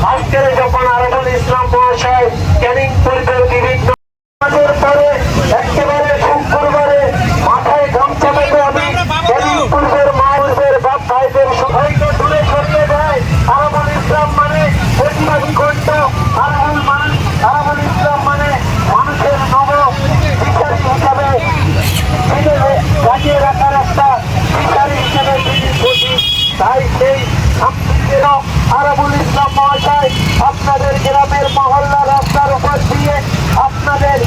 আজকের যখন আরবুল ইসলাম মহাশয় ক্যানিং পরিবের বিভিন্ন পরে একেবারে শুক্রবারে মাথায় গামছা বেঁধে আমি ক্যানিং পূর্বের মায়ের বাপ ভাইদের সবাইকে দূরে সরিয়ে দেয়। আরবুল ইসলাম মানে প্রতিবাদী কণ্ঠ, আরবুল ইসলাম মানে মানুষের নব বিচারী হিসাবে লাগিয়ে রাখার একটা বিচারী হিসেবে তিনি প্রতীক। তাই সেই আরবুল ইসলাম মহাশয় আপনাদের গ্রামের মহল্লা রাস্তার উপর দিয়ে আপনাদের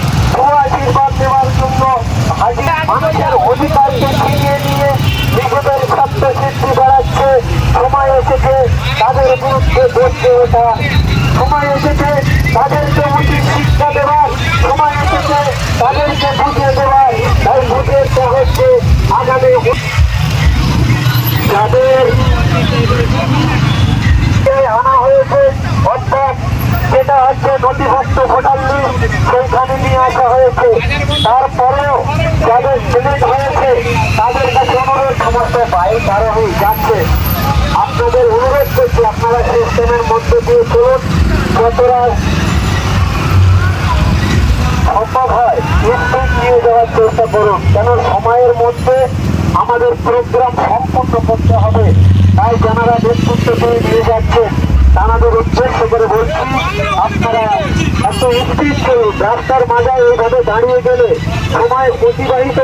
আশীর্বাদ দেওয়ার জন্য মানুষের অধিকারকে ছিনিয়ে নিয়ে নিজেদের স্বার্থ সিদ্ধি বাড়াচ্ছে। সময় এসেছে তাদের বিরুদ্ধে বলতে ওঠা, সময় এসেছে তাদেরকে উচিত শিক্ষা দেওয়ার, সময় এসেছে তাদেরকে বুঝিয়ে দেওয়ার। তাই বুঝিয়ে হচ্ছে আগামী যাদের আনা হয়েছে অর্থাৎ যেটা হচ্ছে নথিভুক্ত ভোটার লিস্ট সেইখানে নিয়ে আসা হয়েছে। তারপরেও যাদের সিলেক্ট হয়েছে তাদের কাছে অনুরোধ, সমস্ত বাইক আরোহী যাচ্ছে, আপনাদের অনুরোধ করছি আপনারা সিস্টেমের মধ্যে দিয়ে চলুন, যতটা সম্ভব হয় স্পিড নিয়ে যাওয়ার চেষ্টা করুন, কেন সময়ের মধ্যে আমাদের প্রোগ্রাম সম্পূর্ণ করতে হবে। তাই যারা নেতৃত্ব দিয়ে নিয়ে যাচ্ছেন তাদের উদ্দেশ্য করে বলছি, আপনারা এত স্পিড করুন। রাস্তার মাঝে এইভাবে দাঁড়িয়ে গেলে সময় অতিবাহিত